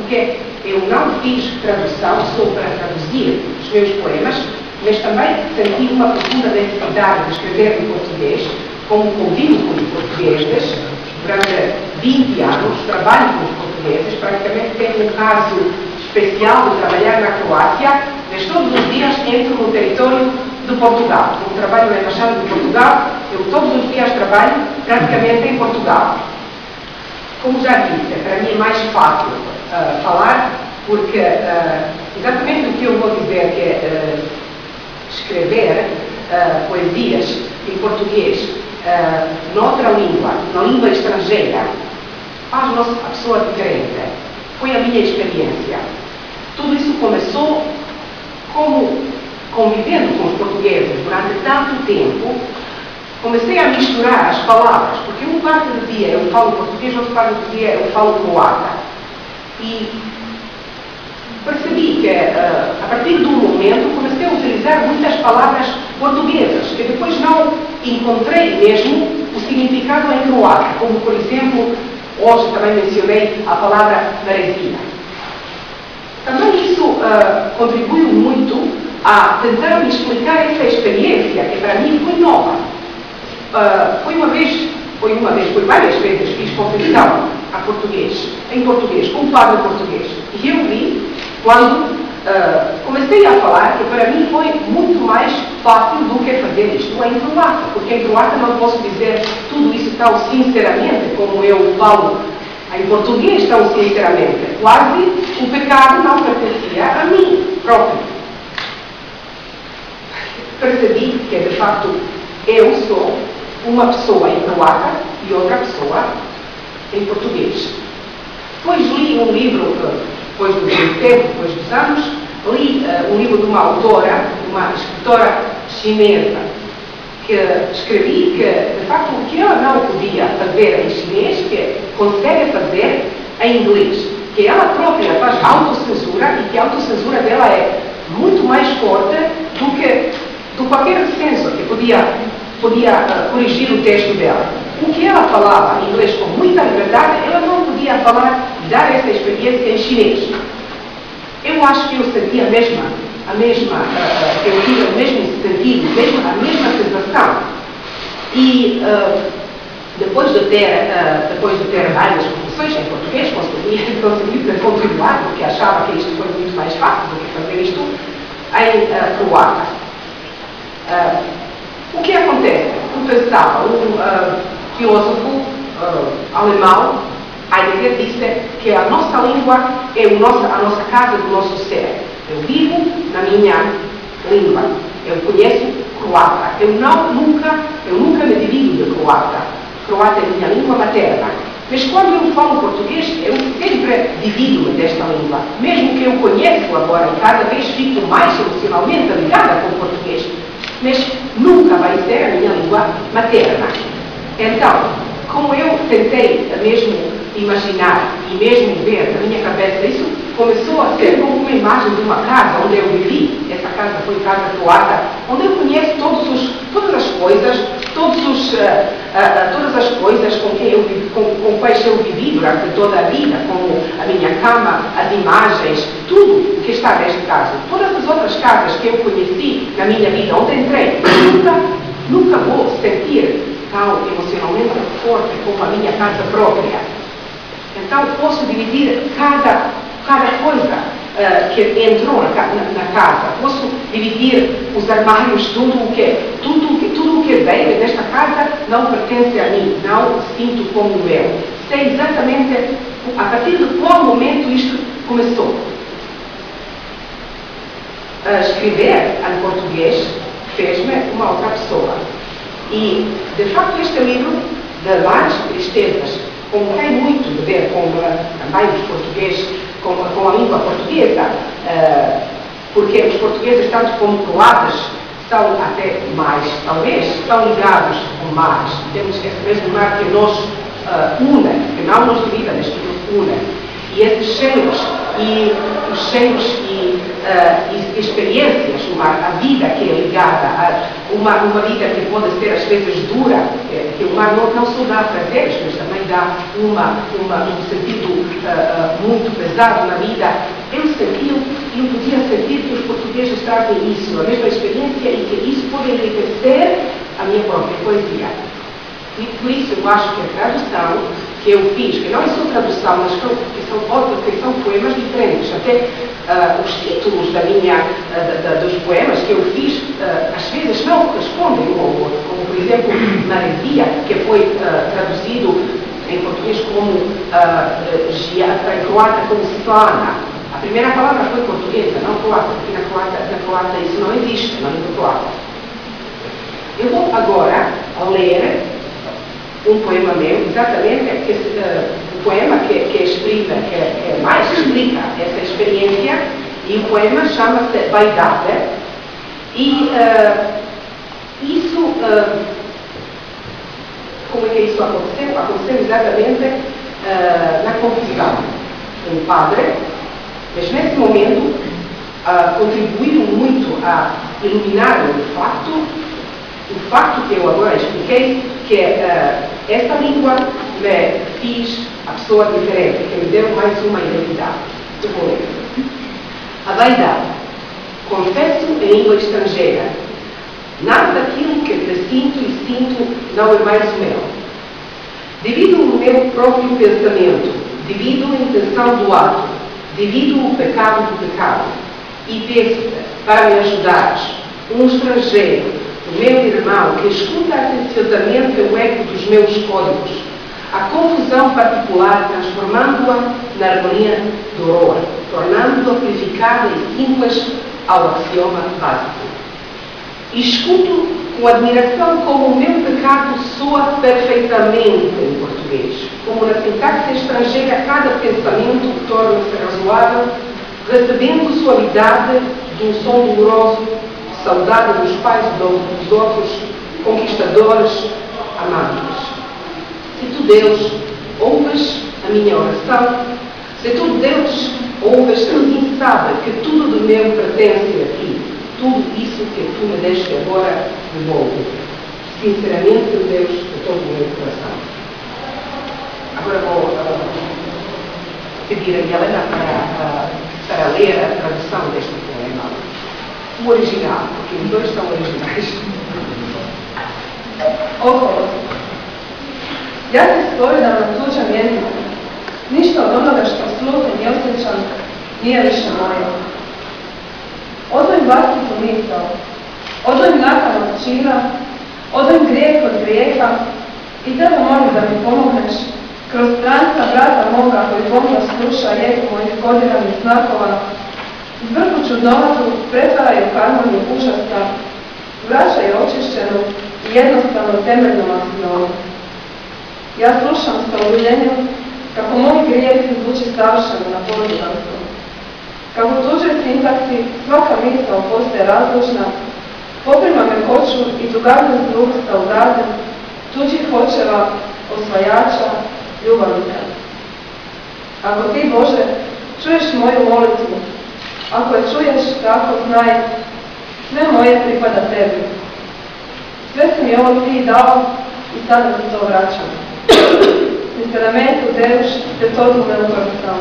porque eu não fiz tradução só para traduzir os meus poemas, mas também senti uma profunda necessidade de escrever em português, como convivo com os portugueses durante 20 anos, trabalho com os portugueses, praticamente tenho um caso especial de trabalhar na Croácia, mas todos os dias entro no território de Portugal. Eu trabalho na Embaixada de Portugal, eu todos os dias trabalho praticamente em Portugal. Como já disse, para mim é mais fácil falar, porque exatamente o que eu vou dizer, que é escrever poesias em português, noutra língua, na língua estrangeira, faz-nos a pessoa diferente. Foi a minha experiência. Tudo isso começou como convivendo com os portugueses durante tanto tempo. Comecei a misturar as palavras, porque uma parte do dia eu falo português, outra parte do dia eu falo croata. E percebi que, a partir de um momento, comecei a utilizar muitas palavras portuguesas, que depois não encontrei mesmo o significado em croata, como, por exemplo, hoje também mencionei a palavra maresia. Também isso contribuiu muito a tentar me explicar essa experiência, que para mim foi nova. Foi várias vezes fiz confissão em português, com um padre português. E eu vi, quando comecei a falar, que para mim foi muito mais fácil do que fazer isto em croata, porque em croata não posso dizer tudo isso tão sinceramente como eu falo em português tão sinceramente. Quase o pecado não pertencia a mim próprio. Percebi que, de facto, eu sou uma pessoa em croata e outra pessoa em português. Depois li um livro, depois do tempo, depois dos anos, li um livro de uma autora, uma escritora chinesa, que escrevi que, de facto, o que ela não podia fazer em chinês, que consegue fazer em inglês, que ela própria faz autocensura e que a autocensura dela é muito mais forte do que qualquer censor que podia corrigir o texto dela. O que ela falava em inglês com muita liberdade, ela não podia falar, dar essa experiência em chinês. Eu acho que eu senti a mesma eu tive o mesmo sentido, a mesma sensação. E depois de ter várias profissões em português, consegui continuar, porque achava que isto foi muito mais fácil do que fazer isto em croata. O que acontece? Eu pensava, um filósofo alemão, Heidegger, disse que a nossa língua é a nossa casa do nosso ser. Eu vivo na minha língua. Eu conheço croata. Eu nunca me divido de croata. Croata é minha língua materna. Mas quando eu falo português, eu sempre divido-me desta língua. Mesmo que eu conheço agora e cada vez fico mais emocionalmente ligada com o português, mas nunca vai ser a minha língua materna. Então, como eu tentei mesmo imaginar e mesmo ver na minha cabeça, isso começou a ser como uma imagem de uma casa onde eu vivi. Essa casa foi casa croata, onde eu conheço todas as coisas com quais eu vivi durante toda a vida, como a minha cama, as imagens, tudo o que está nesta casa. Todas as outras casas que eu conheci na minha vida, onde entrei, nunca vou sentir tão emocionalmente forte como a minha casa própria. Então, posso dividir cada coisa que entrou na casa. Posso dividir os armários, tudo o que veio desta casa não pertence a mim, não sinto como meu. Sei exatamente a partir de qual momento isto começou. Escrever em português fez-me uma outra pessoa. E, de facto, este livro, de Lares e Tristezas, tem muito a ver com também os portugueses, com a língua portuguesa, porque os portugueses, tanto como croatas, são até mais, talvez, estão ligados ao mar. Temos esse mesmo mar que nos une, que não nos divide, mas que nos une. E esses cheiros, e os cheiros e experiências, a vida que é ligada, uma vida que pode ser às vezes dura, que o mar não só dá prazeres, mas também dá um sentido muito pesado na vida. Eu podia sentir que os portugueses trazem isso, a mesma experiência, e que isso pode enriquecer a minha própria poesia. E por isso eu acho que a tradução que eu fiz, que não é só tradução, mas que são poemas diferentes, até os títulos dos poemas que eu fiz, às vezes não correspondem um ao outro, como por exemplo Maresia, que foi traduzido em português como em croata como Svetlana. A primeira palavra foi portuguesa, não croata, porque na croata isso não existe, na língua croata. Eu vou agora ler um poema meu, exatamente o poema que mais explica essa experiência, e o poema chama-se Vaidade, e como é que isso aconteceu? Aconteceu exatamente na confusão. Um padre, mas nesse momento contribuíram muito a iluminar o facto que eu agora expliquei, que esta língua me fiz a pessoa diferente, que me deu mais uma identidade. Eu vou ler. A vaidade. Confesso em língua estrangeira. Nada daquilo que presinto e sinto não é mais o meu. Devido ao meu próprio pensamento, devido à intenção do ato, devido ao pecado do pecado, e peço-te para me ajudares, um estrangeiro, o meu irmão, que escuta atenciosamente o eco dos meus códigos, a confusão particular, transformando-a na harmonia do horror, tornando-a purificada e simples ao axioma básico. E escuto com admiração como o meu pecado soa perfeitamente em português, como na sintaxe estrangeira cada pensamento torna-se razoável, recebendo suavidade de um som doloroso, saudade dos pais dos outros conquistadores amados. Se tu, Deus, ouves a minha oração, se tu, Deus, ouves, assim sabe que tudo do meu pertence a ti, tudo isso que tu me deste agora devolvo. Sinceramente, Deus, de todo o meu coração. Agora vou pedir a Helena para ler a tradução deste poema. O original, porque os dois são originais. Ovo. Ja se stvorim na tuđem jeziku. Ništa od onoga što slutim i osjećam nije više moje. Odvojim vlastitu misao, odvojim nakon od čina, odvojim grijeh od grijeha i tebe molim da mi pomogneš kroz stranca brata moga koji pomno sluša jeku mojih kodiranih znakova. Zbrku čudnovatu pretvaraju harmoniju užasa, vraćaju očišćenu i jednostavno temeljnu maksimovu. Ja slušam sa udjeljenjem kako moji grijesi zvuči savršeno na požudanskom. Kako u tuđoj sintaksi svaka misao postaje razložna, poprima me koču i tugavan zvuk saudaden, tuđih očeva, osvajača, ljubavnika. Ako ti, Bože, čuješ moju molitvu, ako je čuješ, tako znaj, sve moje pripada tebi. Sve si mi ovo ti dao i sada ti to vraćam. Sinceramente, Deus, de todo o meu coração.